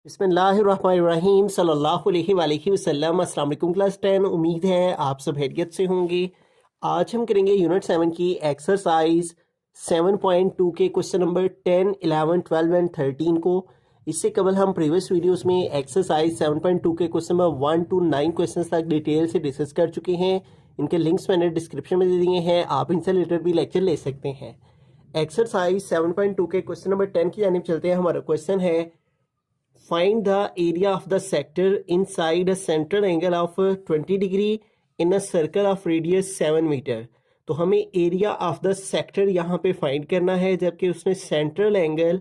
बिस्मिल्लाहिर्रहमानिर्रहीम सल्लल्लाहु अलैहि वसल्लम। अस्सलाम वालेकुम क्लास 10। उम्मीद है आप सब खैरियत से होंगे। आज हम करेंगे यूनिट 7 की एक्सरसाइज 7.2 के क्वेश्चन नंबर 10, 11, 12 एंड 13 को। इससे कबल हम प्रीवियस वीडियोस में एक्सरसाइज 7.2 के क्वेश्चन नंबर 1 to 9 क्वेश्चन तक डिटेल से डिस्कस कर चुके हैं। इनके लिंक्स मैंने डिस्क्रिप्शन में दे दिए हैं, आप इनसे रिलेटेड भी लेक्चर ले सकते हैं। एक्सरसाइज 7.2 के क्वेश्चन नंबर 10 की जानिब चलते हैं। हमारा क्वेश्चन है find the area of the sector inside a central angle of 20 degree in a circle of radius 7 metre. तो हमें एरिया ऑफ द सेक्टर यहाँ पे फाइंड करना है, जबकि उसने सेंट्रल एंगल,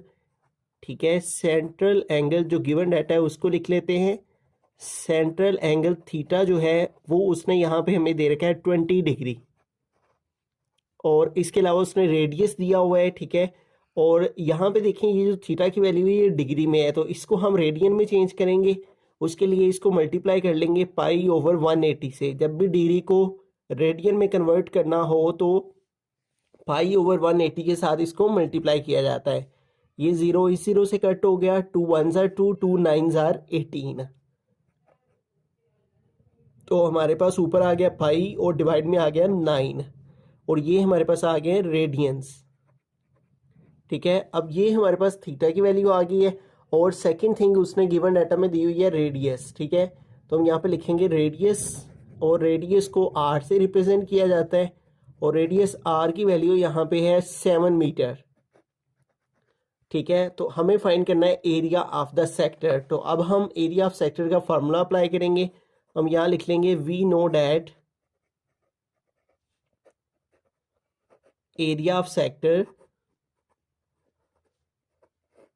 ठीक है, सेंट्रल एंगल जो गिवन डाटा है उसको लिख लेते हैं। सेंट्रल एंगल थीटा जो है वो उसने यहाँ पे हमें दे रखा है 20 डिग्री, और इसके अलावा उसने रेडियस दिया हुआ है, ठीक है। और यहाँ पे देखें ये जो थीटा की वैल्यू है ये डिग्री में है, तो इसको हम रेडियन में चेंज करेंगे। उसके लिए इसको मल्टीप्लाई कर लेंगे पाई ओवर 180 से। जब भी डिग्री को रेडियन में कन्वर्ट करना हो तो पाई ओवर 180 के साथ इसको मल्टीप्लाई किया जाता है। ये 0 इस 0 से कट हो गया, 2 1s are 2, 2 9s are 18। तो हमारे पास ऊपर आ गया पाई और डिवाइड में आ गया 9, और ये हमारे पास आ गए रेडियंस, ठीक है। अब ये हमारे पास थीटा की वैल्यू आ गई है, और सेकंड थिंग उसने गिवन डाटा में दी हुई है रेडियस, ठीक है। तो हम यहाँ पे लिखेंगे रेडियस, और रेडियस को आर से रिप्रेजेंट किया जाता है, और रेडियस आर की वैल्यू यहाँ पे है 7 मीटर, ठीक है। तो हमें फाइंड करना है एरिया ऑफ द सेक्टर। तो अब हम एरिया ऑफ सेक्टर का फार्मूला अप्लाई करेंगे। हम यहाँ लिख लेंगे we know that area of sector,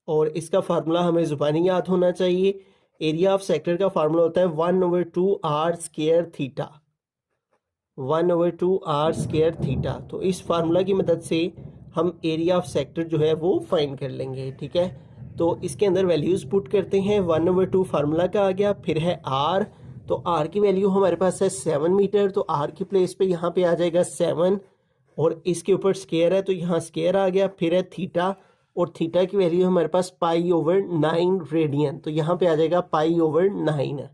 और इसका फार्मूला हमें जुबानी याद होना चाहिए। एरिया ऑफ सेक्टर का फार्मूला होता है 1/2 R square theta, 1/2 R square theta. तो इस फार्मूला की मदद से हम एरिया ऑफ सेक्टर जो है वो फाइंड कर लेंगे, ठीक है। तो इसके अंदर वैल्यूज पुट करते हैं। 1/2 फार्मूला का आ गया, फिर है आर, तो आर की वैल्यू हमारे पास है 7 मीटर, तो आर की प्लेस पे यहाँ पे आ जाएगा 7, और इसके ऊपर स्क्वायर है तो यहाँ स्क्वायर आ गया। फिर है थीटा, और थीटा की वैल्यू हमारे पास पाई ओवर 9 रेडियन, तो यहाँ पे आ जाएगा पाई ओवर 9।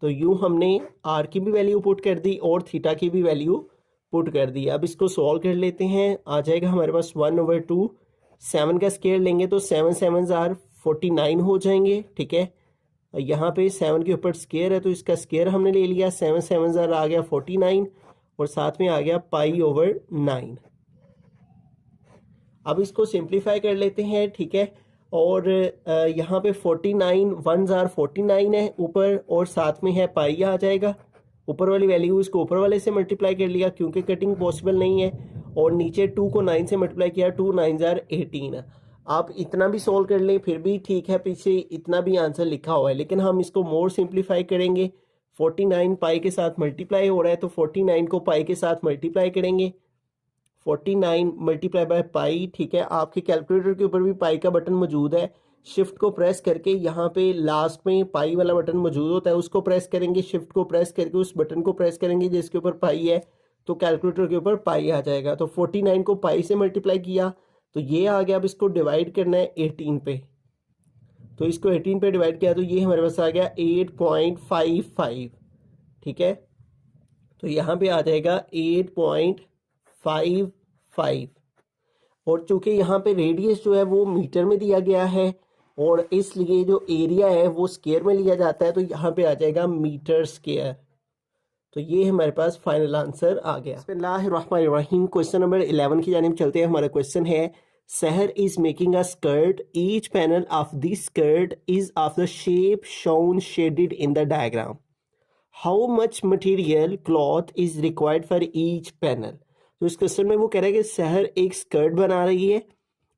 तो यूं हमने आर की भी वैल्यू पुट कर दी और थीटा की भी वैल्यू पुट कर दी। अब इसको सॉल्व कर लेते हैं। आ जाएगा हमारे पास 1/2, 7 का स्क्वायर लेंगे तो 7 7s are 49 हो जाएंगे, ठीक है। यहाँ पे 7 के ऊपर स्क्वायर है तो इसका स्क्वायर हमने ले लिया, 7 7s are आ गया 49, और साथ में आ गया पाई ओवर 9। अब इसको सिंप्लीफाई कर लेते हैं, ठीक है। और यहाँ पे 49 1s are 49 है ऊपर, और साथ में है पाई आ जाएगा। ऊपर वाली वैल्यू इसको ऊपर वाले से मल्टीप्लाई कर लिया क्योंकि कटिंग पॉसिबल नहीं है, और नीचे 2 को 9 से मल्टीप्लाई किया, 2 9s are 18। आप इतना भी सोल्व कर लें फिर भी ठीक है, पीछे इतना भी आंसर लिखा हुआ है, लेकिन हम इसको मोर सिंप्लीफाई करेंगे। 49 पाई के साथ मल्टीप्लाई हो रहा है तो 49 को पाई के साथ मल्टीप्लाई करेंगे, 49 मल्टीप्लाई बाय पाई, ठीक है। आपके कैलकुलेटर के ऊपर भी पाई का बटन मौजूद है। शिफ्ट को प्रेस करके यहाँ पे लास्ट में पाई वाला बटन मौजूद होता है, उसको प्रेस करेंगे। शिफ्ट को प्रेस करके उस बटन को प्रेस करेंगे जिसके ऊपर पाई है, तो कैलकुलेटर के ऊपर पाई आ जाएगा। तो 49 को पाई से मल्टीप्लाई किया तो ये आ गया। अब इसको डिवाइड करना है 18 पे, तो इसको 18 पे डिवाइड किया तो ये हमारे पास आ गया 8.55, ठीक है। तो यहाँ पे आ जाएगा 8.55, और चूंकि यहाँ पे रेडियस जो है वो मीटर में दिया गया है, और इसलिए जो एरिया है वो स्क्वायर में लिया जाता है, तो यहाँ पे आ जाएगा मीटर स्क्वायर। तो ये हमारे पास फाइनल आंसर आ गया। बिस्मिल्लाहिर्रहमानिर्रहीम। क्वेश्चन नंबर 11 की जानिब चलते हैं। हमारा क्वेश्चन है सहर is making a skirt, each panel of this skirt is of the shape shown shaded in the diagram. How much material cloth is required for each panel. तो इस क्वेश्चन में वो कह रहा है कि सहर एक स्कर्ट बना रही है,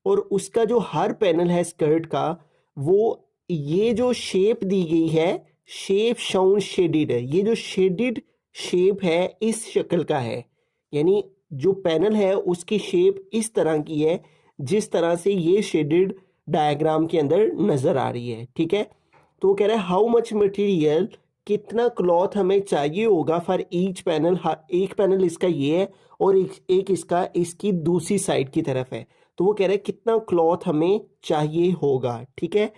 और उसका जो हर पैनल है स्कर्ट का, वो ये जो शेप दी गई है, शेप शोन शेडेड है, ये जो शेडेड शेप है इस शक्ल का है, यानी जो पैनल है उसकी शेप इस तरह की है जिस तरह से ये शेडेड डायग्राम के अंदर नजर आ रही है, ठीक है। तो वो कह रहा है हाउ मच मटेरियल, कितना क्लॉथ हमें चाहिए होगा फॉर ईच पैनल। एक पैनल इसका ये है और एक इसका इसकी दूसरी साइड की तरफ है, तो वो कह रहे हैं कितना क्लॉथ हमें चाहिए होगा, ठीक है।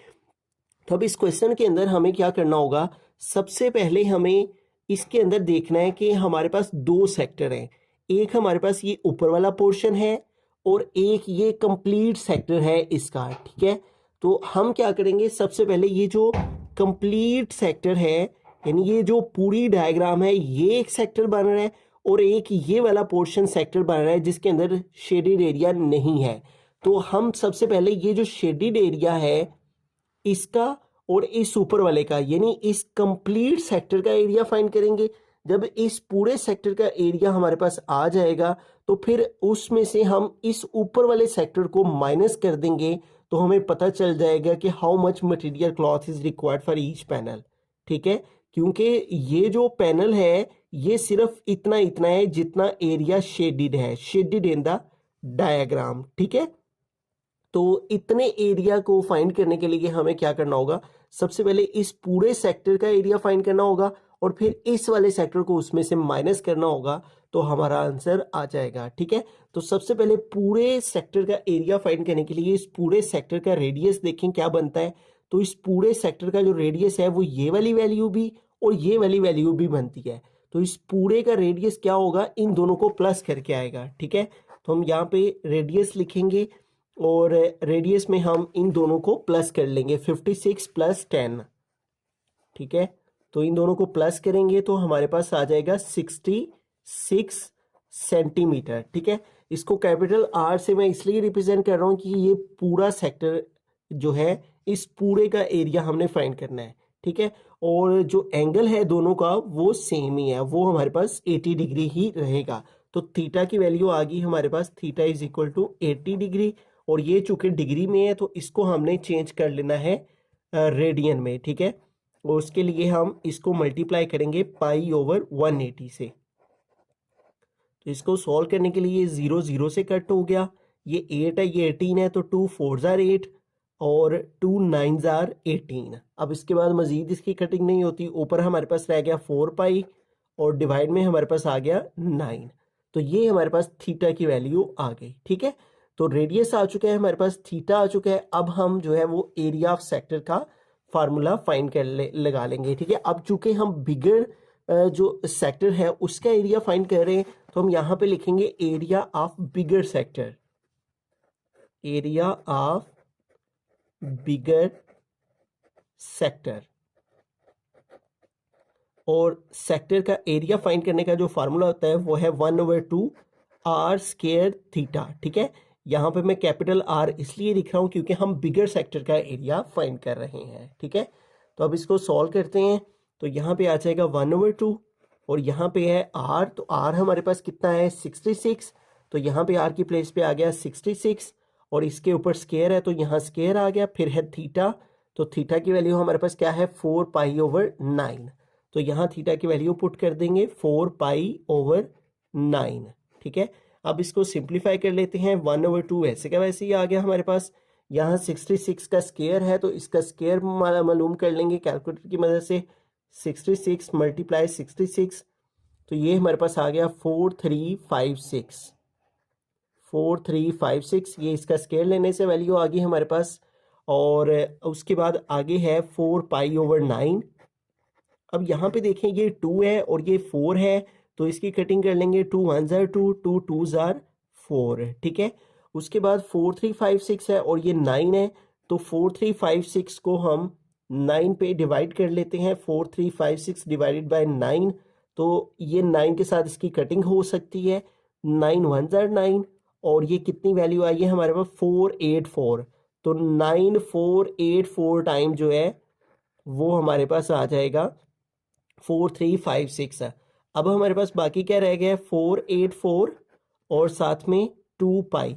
तो अब इस क्वेश्चन के अंदर हमें क्या करना होगा, सबसे पहले हमें इसके अंदर देखना है कि हमारे पास दो सेक्टर हैं। एक हमारे पास ये ऊपर वाला पोर्शन है और एक ये कंप्लीट सेक्टर है इसका, ठीक है। तो हम क्या करेंगे, सबसे पहले ये जो कंप्लीट सेक्टर है, यानी ये जो पूरी डायग्राम है, ये एक सेक्टर बन रहा है और एक ये वाला पोर्शन सेक्टर बन रहा है जिसके अंदर शेडेड एरिया नहीं है। तो हम सबसे पहले ये जो शेडेड एरिया है इसका और इस ऊपर वाले का, यानी इस कंप्लीट सेक्टर का एरिया फाइंड करेंगे। जब इस पूरे सेक्टर का एरिया हमारे पास आ जाएगा तो फिर उसमें से हम इस ऊपर वाले सेक्टर को माइनस कर देंगे, तो हमें पता चल जाएगा कि how much material cloth is required for each panel, ठीक है। क्योंकि ये जो पैनल है ये सिर्फ इतना इतना है जितना एरिया शेडिड है, शेडिड इन द डायग्राम, ठीक है। तो इतने एरिया को फाइंड करने के लिए हमें क्या करना होगा, सबसे पहले इस पूरे सेक्टर का एरिया फाइंड करना होगा और फिर इस वाले सेक्टर को उसमें से माइनस करना होगा, तो हमारा आंसर आ जाएगा, ठीक है। तो सबसे पहले पूरे सेक्टर का एरिया फाइंड करने के लिए इस पूरे सेक्टर का रेडियस देखें क्या बनता है। तो इस पूरे सेक्टर का जो रेडियस है वो ये वाली वैल्यू भी और ये वाली वैल्यू भी बनती है। तो इस पूरे का रेडियस क्या होगा, इन दोनों को प्लस करके आएगा, ठीक है। तो हम यहाँ पे रेडियस लिखेंगे और रेडियस में हम इन दोनों को प्लस कर लेंगे, 56 + 10, ठीक है। तो इन दोनों को प्लस करेंगे तो हमारे पास आ जाएगा 66 सेंटीमीटर, ठीक है। इसको कैपिटल आर से मैं इसलिए रिप्रेजेंट कर रहा हूँ कि ये पूरा सेक्टर जो है इस पूरे का एरिया हमने फाइंड करना है, ठीक है। और जो एंगल है दोनों का वो सेम ही है, वो हमारे पास 80 डिग्री ही रहेगा। तो थीटा की वैल्यू आ गई हमारे पास, theta is equal to 80 degree. और ये चूंकि डिग्री में है तो इसको हमने चेंज कर लेना है रेडियन में, ठीक है। और उसके लिए हम इसको मल्टीप्लाई करेंगे π/180 से। तो इसको सॉल्व करने के लिए 0 0 से कट हो गया, ये 8 है ये 18 है, तो 2 4 * 8 और 2 9 * 18। अब इसके बाद मजीद इसकी कटिंग नहीं होती, ऊपर हमारे पास रह गया 4π और डिवाइड में हमारे पास आ गया 9। तो ये हमारे पास थीटा की वैल्यू आ गई, ठीक है। तो रेडियस आ चुका है हमारे पास, थीटा आ चुका है। अब हम जो है वो एरिया ऑफ सेक्टर का फार्मूला फाइंड कर लगा लेंगे, ठीक है। अब चूंकि हम बिगर जो सेक्टर है उसका एरिया फाइंड कर रहे हैं तो हम यहाँ पे लिखेंगे area of bigger sector, area of bigger sector. और सेक्टर का एरिया फाइंड करने का जो फार्मूला होता है वो है 1/2 r² थीटा, ठीक है। यहाँ पे मैं कैपिटल आर इसलिए लिख रहा हूँ क्योंकि हम बिगर सेक्टर का एरिया फाइंड कर रहे हैं, ठीक है। तो अब इसको सॉल्व करते हैं, तो यहाँ पे आ जाएगा 1/2 और यहाँ पे है आर, तो आर हमारे पास कितना है 66, तो यहाँ पे आर की प्लेस पे आ गया 66 और इसके ऊपर स्केयर है तो यहाँ स्केयर आ गया। फिर है थीटा, तो थीटा की वैल्यू हमारे पास क्या है 4π/9, तो यहाँ थीटा की वैल्यू पुट कर देंगे 4π/9, ठीक है। अब इसको सिंप्लीफाई कर लेते हैं, 1/2 वैसे का वैसे ही आ गया हमारे पास। यहाँ 66 का स्केयर है तो इसका स्केयर मालूम कर लेंगे कैलकुलेटर की मदद से, 66 × 66, तो ये हमारे पास आ गया 4356, 4356, ये इसका स्केयर लेने से वैल्यू आ गई हमारे पास। और उसके बाद आगे है 4π/9। अब यहाँ पे देखें ये 2 है और ये 4 है, तो इसकी कटिंग कर लेंगे, 2 1 * 2, 2 2 * 4, ठीक है। उसके बाद 4356 है और ये 9 है, तो 4356 को हम 9 पे डिवाइड कर लेते हैं, 4356 डिवाइडेड बाय 9, तो ये 9 के साथ इसकी कटिंग हो सकती है, 9 1 * 9 और ये कितनी वैल्यू आई है हमारे पास 484, तो 9484 टाइम जो है वो हमारे पास आ जाएगा 4356 है। अब हमारे पास बाकी क्या रह गया है 484 और साथ में 2π,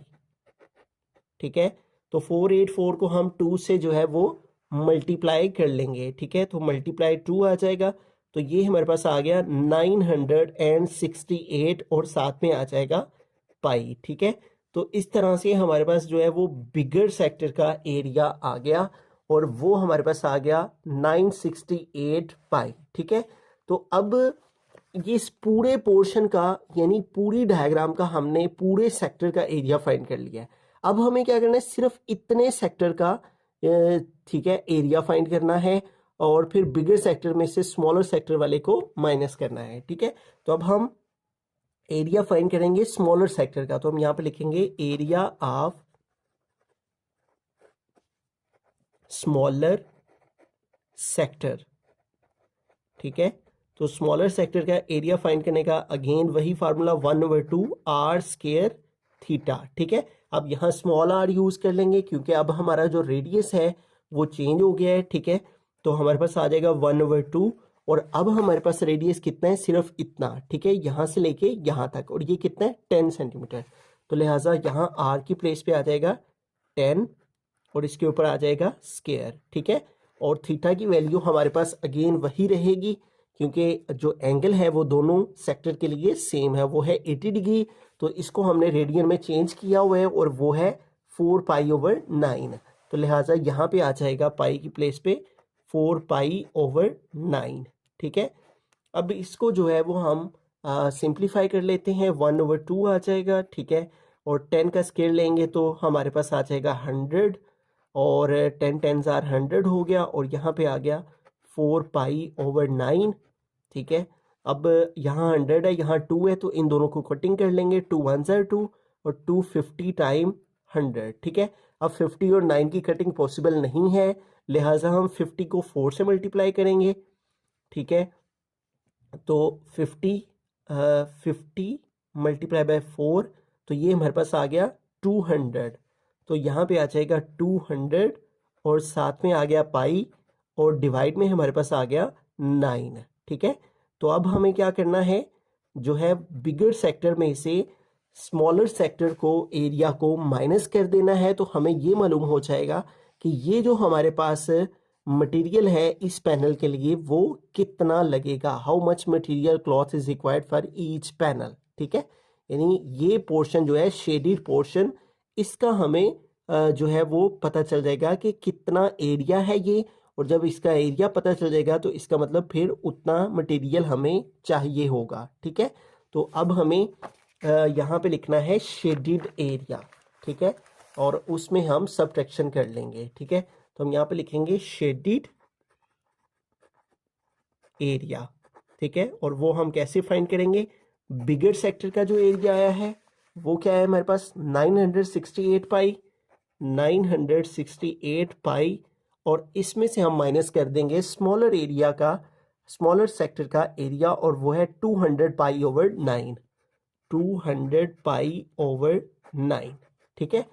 ठीक है। तो 484 को हम 2 से जो है वो मल्टीप्लाई कर लेंगे, ठीक है। तो मल्टीप्लाई 2 आ जाएगा, तो ये हमारे पास आ गया 968 और साथ में आ जाएगा पाई, ठीक है। तो इस तरह से हमारे पास जो है वो बिगर सेक्टर का एरिया आ गया और वो हमारे पास आ गया 968 पाई, ठीक है। तो अब इस पूरे पोर्शन का यानी पूरी डायग्राम का हमने पूरे सेक्टर का एरिया फाइंड कर लिया है। अब हमें क्या करना है, सिर्फ इतने सेक्टर का ठीक है, एरिया फाइंड करना है और फिर बिगर सेक्टर में से स्मॉलर सेक्टर वाले को माइनस करना है। ठीक है, तो अब हम एरिया फाइंड करेंगे स्मॉलर सेक्टर का, तो हम यहाँ पे लिखेंगे एरिया ऑफ स्मॉलर सेक्टर। ठीक है, तो स्मॉलर सेक्टर का एरिया फाइंड करने का अगेन वही फार्मूला 1/2 आर स्क्वायर थीटा। ठीक है, अब यहाँ स्मॉल आर यूज कर लेंगे क्योंकि अब हमारा जो रेडियस है वो चेंज हो गया है। ठीक है, तो हमारे पास आ जाएगा 1/2 और अब हमारे पास रेडियस कितना है, सिर्फ इतना। ठीक है, यहाँ से लेके यहाँ तक, और ये कितना है 10 सेंटीमीटर। तो लिहाजा यहाँ आर की प्लेस पे आ जाएगा 10 और इसके ऊपर आ जाएगा स्क्वायर। ठीक है, और थीटा की वैल्यू हमारे पास अगेन वही रहेगी क्योंकि जो एंगल है वो दोनों सेक्टर के लिए सेम है, वो है 80 डिग्री। तो इसको हमने रेडियन में चेंज किया हुआ है और वो है 4π/9। तो लिहाजा यहाँ पे आ जाएगा पाई की प्लेस पे 4π/9। ठीक है, अब इसको जो है वो हम सिंप्लीफाई कर लेते हैं, 1/2 आ जाएगा। ठीक है, और 10 का स्केयर लेंगे तो हमारे पास आ जाएगा 100 और 10 10s आर 100 हो गया और यहाँ पे आ गया 4π/9। ठीक है, अब यहाँ 100 है, यहाँ 2 है, तो इन दोनों को कटिंग कर लेंगे, 2 1s are 2 और 250 टाइम 100। ठीक है, अब 50 और 9 की कटिंग पॉसिबल नहीं है, लिहाजा हम 50 को 4 से मल्टीप्लाई करेंगे। ठीक है, तो 50 मल्टीप्लाई बाय 4, तो ये हमारे पास आ गया 200। तो यहाँ पे आ जाएगा 200 और साथ में आ गया पाई और डिवाइड में हमारे पास आ गया 9। ठीक है, तो अब हमें क्या करना है, जो है बिगर सेक्टर में से स्मॉलर सेक्टर को एरिया को माइनस कर देना है। तो हमें ये मालूम हो जाएगा कि ये जो हमारे पास मटेरियल है इस पैनल के लिए वो कितना लगेगा, how much material cloth is required for each panel. ठीक है, यानी ये पोर्शन जो है शेडेड पोर्शन, इसका हमें जो है वो पता चल जाएगा कि कितना एरिया है ये, और जब इसका एरिया पता चल जाएगा तो इसका मतलब फिर उतना मटेरियल हमें चाहिए होगा। ठीक है, तो अब हमें यहाँ पे लिखना है शेडेड एरिया। ठीक है, और उसमें हम सबट्रैक्शन कर लेंगे। ठीक है, तो हम यहाँ पे लिखेंगे शेडेड एरिया। ठीक है, और वो हम कैसे फाइंड करेंगे, बिगर सेक्टर का जो एरिया आया है वो क्या है हमारे पास 968 पाई और इसमें से हम माइनस कर देंगे स्मॉलर एरिया का, स्मॉलर सेक्टर का एरिया, और वो है 200π/9। 200π/9। ठीक है,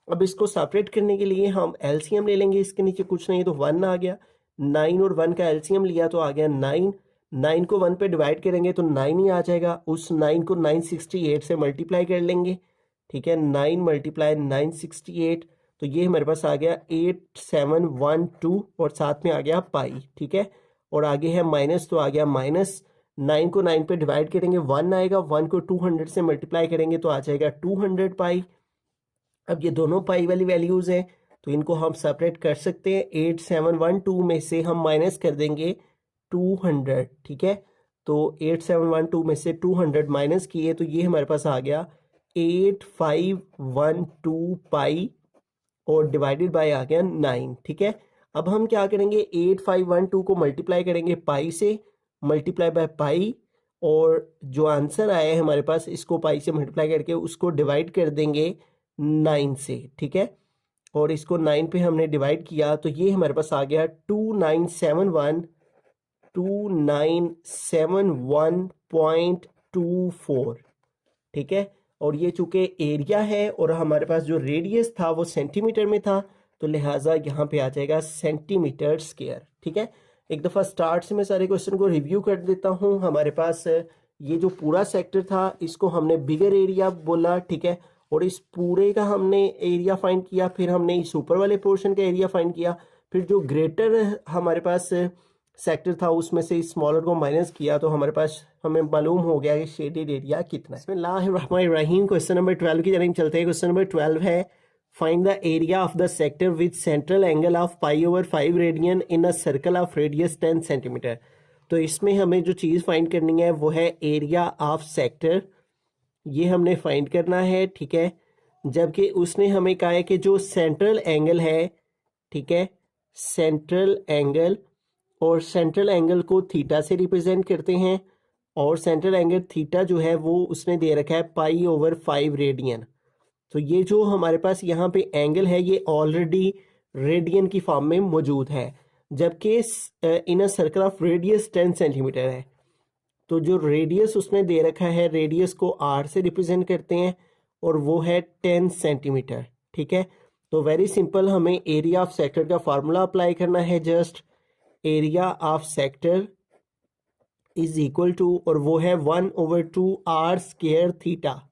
अब इसको सेपरेट करने के लिए हम एलसीएम ले लेंगे, इसके नीचे कुछ नहीं तो 1 आ गया, 9 और 1 का एलसीएम लिया तो आ गया 9। 9 को 1 पे डिवाइड करेंगे तो 9 ही आ जाएगा, उस 9 को 968 से मल्टीप्लाई कर लेंगे। ठीक है, 9 × 968, तो ये हमारे पास आ गया 8712 और साथ में आ गया पाई। ठीक है, और आगे है माइनस, तो आ गया माइनस, 9 को 9 पे डिवाइड करेंगे 1 आएगा, 1 को 200 से मल्टीप्लाई करेंगे तो आ जाएगा 200 पाई। अब ये दोनों पाई वाली वैल्यूज़ हैं तो इनको हम सेपरेट कर सकते हैं, 8712 में से हम माइनस कर देंगे 200। ठीक है, तो 8712 में से 200 माइनस किए तो ये हमारे पास आ गया 8512 पाई और डिवाइडेड बाय आ गया 9। ठीक है, अब हम क्या करेंगे, 8512 को मल्टीप्लाई करेंगे पाई से, मल्टीप्लाई बाय पाई, और जो आंसर आया है हमारे पास इसको पाई से मल्टीप्लाई करके उसको डिवाइड कर देंगे 9 से। ठीक है, और इसको 9 पे हमने डिवाइड किया तो ये हमारे पास आ गया 2971.24। ठीक है, और ये चूंकि एरिया है और हमारे पास जो रेडियस था वो सेंटीमीटर में था तो लिहाजा यहाँ पे आ जाएगा सेंटीमीटर स्क्वायर। ठीक है, एक दफ़ा स्टार्ट से मैं सारे क्वेश्चन को रिव्यू कर देता हूँ। हमारे पास ये जो पूरा सेक्टर था इसको हमने बिगर एरिया बोला। ठीक है, और इस पूरे का हमने एरिया फाइंड किया, फिर हमने इस ऊपर वाले पोर्शन का एरिया फाइंड किया, फिर जो ग्रेटर हमारे पास सेक्टर था उसमें से स्मॉलर को माइनस किया तो हमारे पास हमें मालूम हो गया कि शेडेड एरिया कितना है। बिस्मिल्लाहिर्रहमानिर्रहीम, क्वेश्चन नंबर 12 की तरफ चलते हैं। क्वेश्चन नंबर 12 है, find the area of the sector with central angle of π/5 radian in a circle of radius 10 centimetre. तो इसमें हमें जो चीज़ फाइंड करनी है वो है एरिया ऑफ सेक्टर, ये हमने फाइंड करना है। ठीक है, जबकि उसने हमें कहा है कि जो सेंट्रल एंगल है ठीक है, सेंट्रल एंगल, और सेंट्रल एंगल को थीटा से रिप्रेजेंट करते हैं, और सेंट्रल एंगल थीटा जो है वो उसने दे रखा है π/5 रेडियन। तो ये जो हमारे पास यहाँ पे एंगल है ये ऑलरेडी रेडियन की फॉर्म में मौजूद है, जबकि in a circle of radius 10 centimetre है। तो जो रेडियस उसने दे रखा है, रेडियस को आर से रिप्रेजेंट करते हैं और वो है 10 सेंटीमीटर। ठीक है, तो वेरी सिंपल, हमें एरिया ऑफ सेक्टर का फार्मूला अप्लाई करना है। Just area of sector is equal to, और वो है 1/2 आर स्क्वायर थीटा।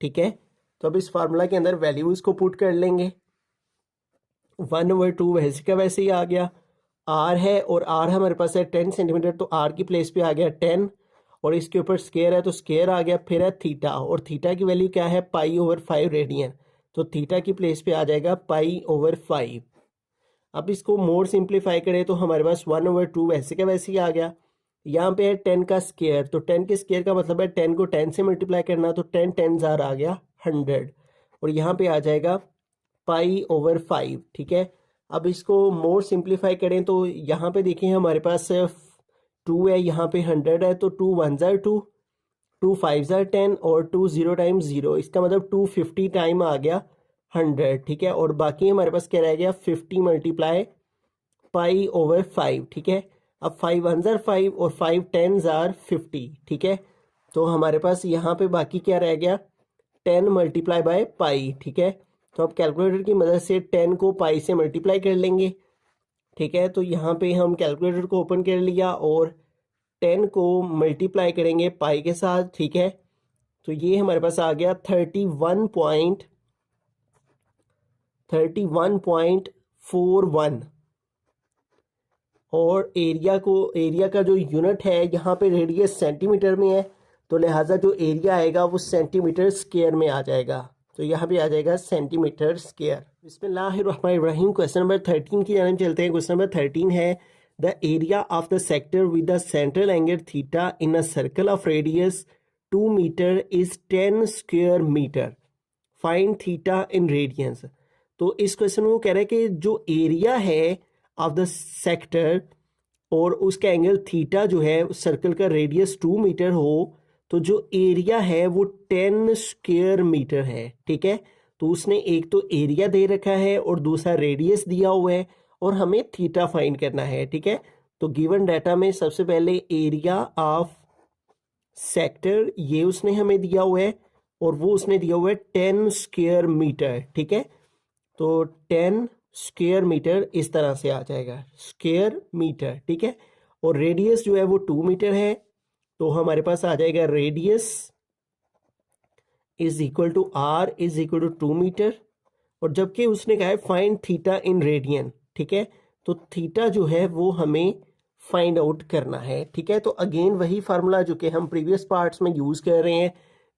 ठीक है, तो अब इस फार्मूला के अंदर वैल्यूज को पुट कर लेंगे। 1/2 वैसे का वैसे ही आ गया, आर है और आर हमारे पास है 10 सेंटीमीटर, तो आर की प्लेस पे आ गया 10, और इसके ऊपर स्क्वायर है तो स्क्वायर आ गया। फिर है थीटा, और थीटा की वैल्यू क्या है π/5 रेडियन, तो थीटा की प्लेस पे आ जाएगा π/5। अब इसको मोर सिंप्लीफाई करें तो हमारे पास 1/2 वैसे का वैसे ही आ गया। यहाँ पे है 10 का स्क्वायर, तो 10 के स्क्वायर का मतलब है 10 को 10 से मल्टीप्लाई करना, तो 10 10 आ गया 100, और यहाँ पे आ जाएगा π/5। ठीक है, अब इसको मोर सिंप्लीफाई करें तो यहाँ पे देखें हमारे पास 2 है, यहाँ पे 100 है, तो 2 1 ज़ार 2, 2 5 ज़ार 10, और 2 0 टाइम्स 0, इसका मतलब 250 टाइम आ गया 100। ठीक है, और बाकी हमारे पास क्या रह गया 50 मल्टीप्लाई π/5। ठीक है, अब 5 1 ज़ार 5 और 5 10 ज़ार 50। ठीक है, तो हमारे पास यहाँ पे बाकी क्या रह गया 10 मल्टीप्लाई बाय पाई। ठीक है, तो अब कैलकुलेटर की मदद से 10 को पाई से मल्टीप्लाई कर लेंगे। ठीक है, तो यहाँ पे हम कैलकुलेटर को ओपन कर लिया और 10 को मल्टीप्लाई करेंगे पाई के साथ। ठीक है, तो ये हमारे पास आ गया 31.41, और एरिया का जो यूनिट है यहाँ पे रेडियस सेंटीमीटर में है, तो लिहाजा जो एरिया आएगा वो सेंटीमीटर स्क्वायर में आ जाएगा, तो यहाँ पे आ जाएगा सेंटीमीटर स्क्वायर। बिस्मिल्लाहिर्रहमानिर्रहीम। क्वेश्चन नंबर 13 की जानब चलते हैं। क्वेश्चन नंबर 13 है the area of the sector with the central angle theta in a circle of radius 2 metre is 10 square metre, find theta in radians. तो इस क्वेश्चन में वो कह रहा है कि जो एरिया है ऑफ द सेक्टर और उसका एंगल थीटा जो है, सर्कल का रेडियस 2 मीटर हो, तो जो एरिया है वो 10 स्क्वायर मीटर है। ठीक है, तो उसने एक तो एरिया दे रखा है और दूसरा रेडियस दिया हुआ है, और हमें थीटा फाइंड करना है। ठीक है, तो गिवन डाटा में सबसे पहले एरिया ऑफ सेक्टर ये उसने हमें दिया हुआ है, और वो उसने दिया हुआ है 10 स्क्वायर मीटर। ठीक है, तो 10 स्क्वायर मीटर इस तरह से आ जाएगा, स्क्वायर मीटर। ठीक है, और रेडियस जो है वो 2 मीटर है, तो हमारे पास आ जाएगा radius is equal to R is equal to 2 metre, और जबकि उसने कहा है फाइंड थीटा इन रेडियन। ठीक है, तो थीटा जो है वो हमें फाइंड आउट करना है। ठीक है, तो अगेन वही फार्मूला जो कि हम प्रीवियस पार्ट्स में यूज कर रहे हैं।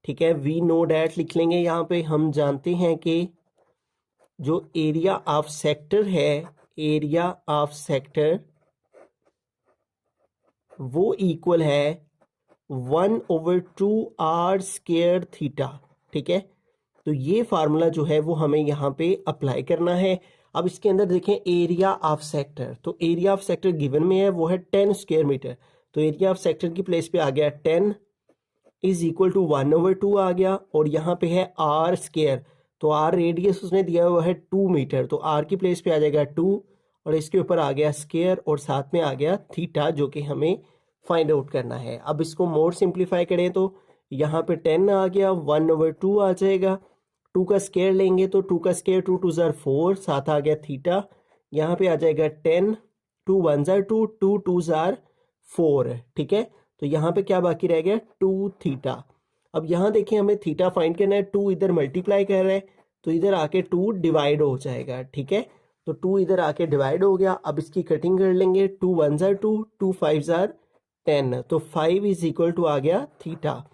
ठीक है, वी नो डैट लिख लेंगे यहाँ पे। हम जानते हैं कि जो एरिया ऑफ सेक्टर है, एरिया ऑफ सेक्टर वो इक्वल है 1/2 आर स्क्वायर थीटा। ठीक है, तो ये फार्मूला जो है वो हमें यहाँ पे अप्लाई करना है। अब इसके अंदर देखें एरिया ऑफ सेक्टर, तो एरिया ऑफ सेक्टर गिवन में है वो है 10 स्क्वायर मीटर, तो एरिया ऑफ सेक्टर की प्लेस पे आ गया 10 इज इक्वल टू 1/2 आ गया, और यहाँ पे है आर स्क्वायर, तो आर रेडियस उसने दिया हुआ है 2 मीटर, तो आर की प्लेस पे आ जाएगा 2, और इसके ऊपर आ गया स्क्वायर, और साथ में आ गया थीटा जो कि हमें फाइंड आउट करना है। अब इसको मोर सिंप्लीफाई करें तो यहाँ पे 10 आ गया, 1/2 आ जाएगा, 2 का स्क्वायर लेंगे तो 2 का स्क्वायर 2 2 ज़ार 4, साथ आ गया थीटा, यहाँ पे आ जाएगा 10, 2 1 ज़ार 2, 2 2 ज़ार 4। ठीक है, तो यहाँ पे क्या बाकी रह गया 2 थीटा। अब यहाँ देखिए हमें थीटा फाइंड करना है, 2 इधर मल्टीप्लाई कर रहे हैं तो इधर आके 2 डिवाइड हो जाएगा। ठीक है, तो 2 इधर आके डिवाइड हो गया। अब इसकी कटिंग कर लेंगे, 2 1 ज़ार 2, 2 5 ज़ार 10, तो 5 इज इक्वल टू आ गया थीटा।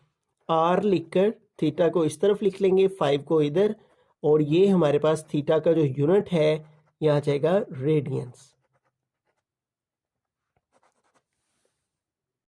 आर लिखकर थीटा को इस तरफ लिख लेंगे, 5 को इधर, और ये हमारे पास थीटा का जो यूनिट है यहाँ आ जाएगा रेडियंस।